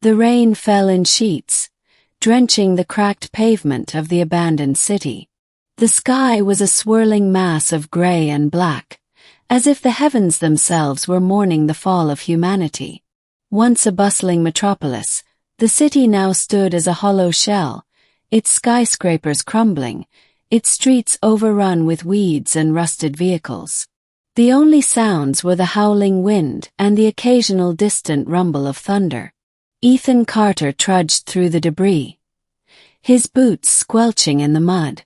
The rain fell in sheets, drenching the cracked pavement of the abandoned city. The sky was a swirling mass of gray and black, as if the heavens themselves were mourning the fall of humanity. Once a bustling metropolis, the city now stood as a hollow shell, its skyscrapers crumbling, its streets overrun with weeds and rusted vehicles. The only sounds were the howling wind and the occasional distant rumble of thunder. Ethan Carter trudged through the debris, his boots squelching in the mud.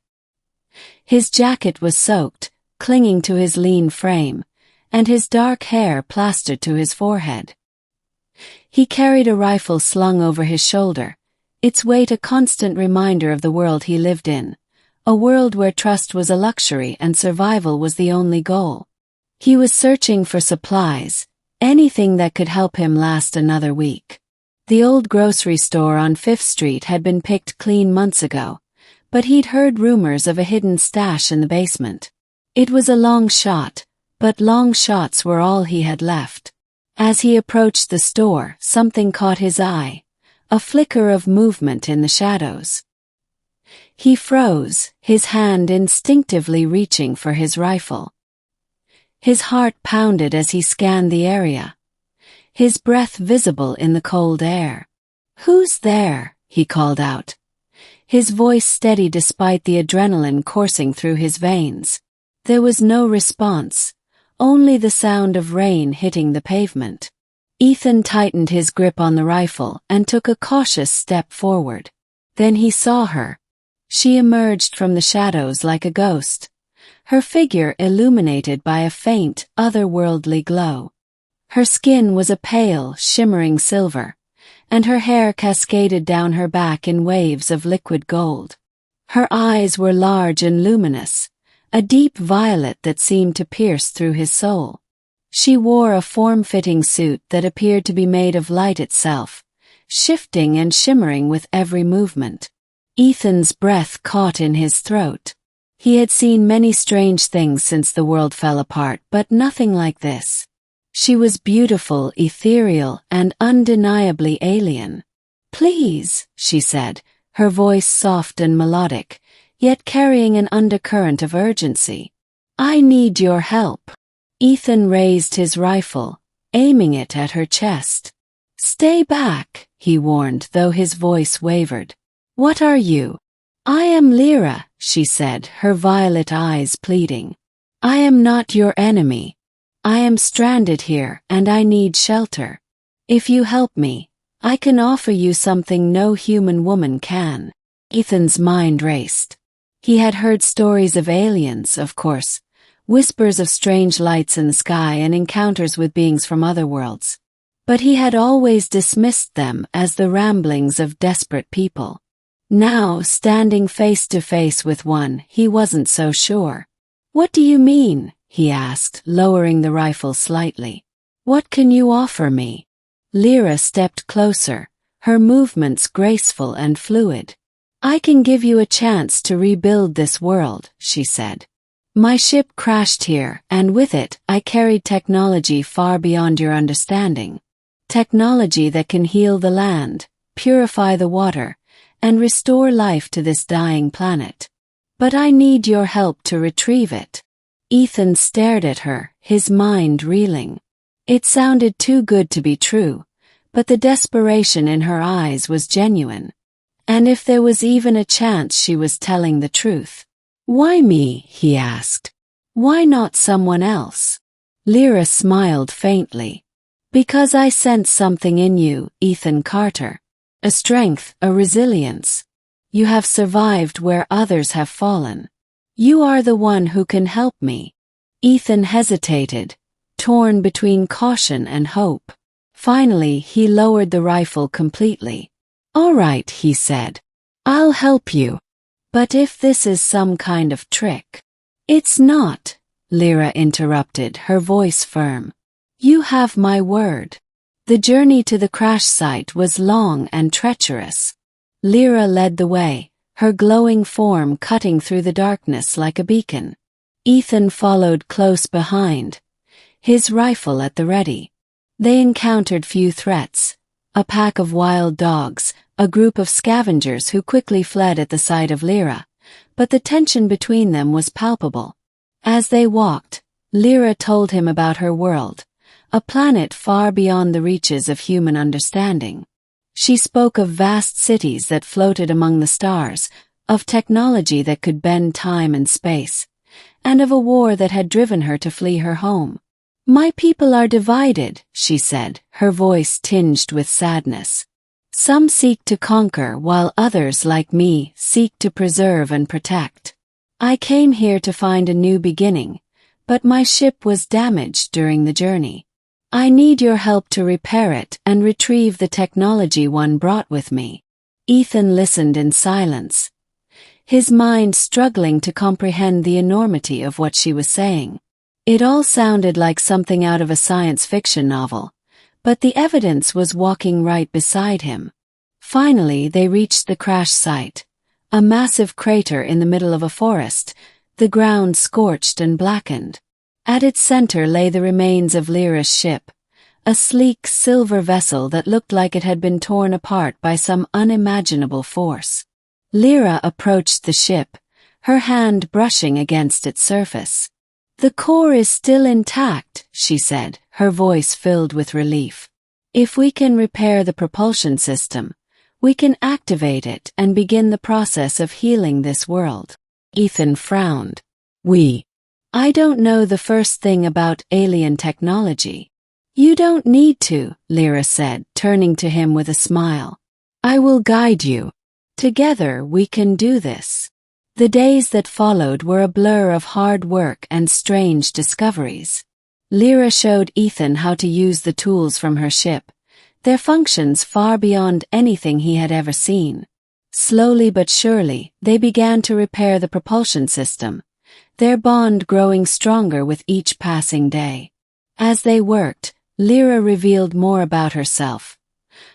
His jacket was soaked, clinging to his lean frame, and his dark hair plastered to his forehead. He carried a rifle slung over his shoulder, its weight a constant reminder of the world he lived in, a world where trust was a luxury and survival was the only goal. He was searching for supplies, anything that could help him last another week. The old grocery store on 5th Street had been picked clean months ago, but he'd heard rumors of a hidden stash in the basement. It was a long shot, but long shots were all he had left. As he approached the store, something caught his eye, a flicker of movement in the shadows. He froze, his hand instinctively reaching for his rifle. His heart pounded as he scanned the area, his breath visible in the cold air. "Who's there?" he called out, his voice steady despite the adrenaline coursing through his veins. There was no response, only the sound of rain hitting the pavement. Ethan tightened his grip on the rifle and took a cautious step forward. Then he saw her. She emerged from the shadows like a ghost, her figure illuminated by a faint, otherworldly glow. Her skin was a pale, shimmering silver, and her hair cascaded down her back in waves of liquid gold. Her eyes were large and luminous, a deep violet that seemed to pierce through his soul. She wore a form-fitting suit that appeared to be made of light itself, shifting and shimmering with every movement. Ethan's breath caught in his throat. He had seen many strange things since the world fell apart, but nothing like this. She was beautiful, ethereal, and undeniably alien. "Please," she said, her voice soft and melodic, yet carrying an undercurrent of urgency. "I need your help." Ethan raised his rifle, aiming it at her chest. "Stay back," he warned, though his voice wavered. "What are you?" "I am Lira," she said, her violet eyes pleading. "I am not your enemy. I am stranded here, and I need shelter. If you help me, I can offer you something no human woman can." Ethan's mind raced. He had heard stories of aliens, of course, whispers of strange lights in the sky and encounters with beings from other worlds. But he had always dismissed them as the ramblings of desperate people. Now, standing face to face with one, he wasn't so sure. "What do you mean?" he asked, lowering the rifle slightly. "What can you offer me?" Lira stepped closer, her movements graceful and fluid. "I can give you a chance to rebuild this world," she said. "My ship crashed here, and with it, I carried technology far beyond your understanding. Technology that can heal the land, purify the water, and restore life to this dying planet. But I need your help to retrieve it." Ethan stared at her, his mind reeling. It sounded too good to be true, but the desperation in her eyes was genuine. And if there was even a chance she was telling the truth. "Why me?" he asked. "Why not someone else?" Lira smiled faintly. "Because I sense something in you, Ethan Carter. A strength, a resilience. You have survived where others have fallen. You are the one who can help me." Ethan hesitated, torn between caution and hope. Finally, he lowered the rifle completely. "All right," he said. "I'll help you. But if this is some kind of trick..." "It's not," Lira interrupted, her voice firm. "You have my word." The journey to the crash site was long and treacherous. Lira led the way, her glowing form cutting through the darkness like a beacon. Ethan followed close behind, his rifle at the ready. They encountered few threats, a pack of wild dogs, a group of scavengers who quickly fled at the sight of Lira, but the tension between them was palpable. As they walked, Lira told him about her world, a planet far beyond the reaches of human understanding. She spoke of vast cities that floated among the stars, of technology that could bend time and space, and of a war that had driven her to flee her home. "My people are divided," she said, her voice tinged with sadness. "Some seek to conquer while others, like me, seek to preserve and protect. I came here to find a new beginning, but my ship was damaged during the journey. I need your help to repair it and retrieve the technology one brought with me." Ethan listened in silence, his mind struggling to comprehend the enormity of what she was saying. It all sounded like something out of a science fiction novel, but the evidence was walking right beside him. Finally, they reached the crash site, a massive crater in the middle of a forest, the ground scorched and blackened. At its center lay the remains of Lira's ship, a sleek silver vessel that looked like it had been torn apart by some unimaginable force. Lira approached the ship, her hand brushing against its surface. "The core is still intact," she said, her voice filled with relief. "If we can repair the propulsion system, we can activate it and begin the process of healing this world." Ethan frowned. I don't know the first thing about alien technology." "You don't need to," Lira said, turning to him with a smile. "I will guide you. Together we can do this." The days that followed were a blur of hard work and strange discoveries. Lira showed Ethan how to use the tools from her ship, their functions far beyond anything he had ever seen. Slowly but surely, they began to repair the propulsion system, their bond growing stronger with each passing day. As they worked, Lira revealed more about herself,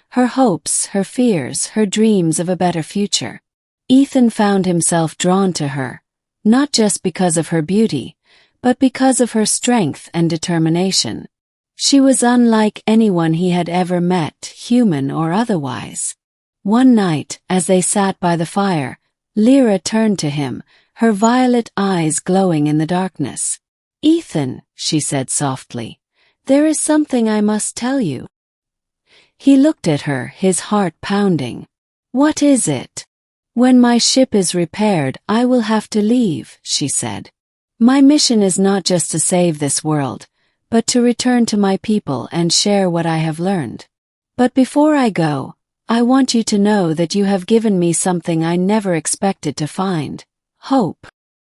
her hopes, her fears, her dreams of a better future. Ethan found himself drawn to her, not just because of her beauty, but because of her strength and determination. She was unlike anyone he had ever met, human or otherwise. One night, as they sat by the fire, Lira turned to him, her violet eyes glowing in the darkness. "Ethan," she said softly, "there is something I must tell you." He looked at her, his heart pounding. "What is it?" "When my ship is repaired, I will have to leave," she said. "My mission is not just to save this world, but to return to my people and share what I have learned. But before I go, I want you to know that you have given me something I never expected to find: hope."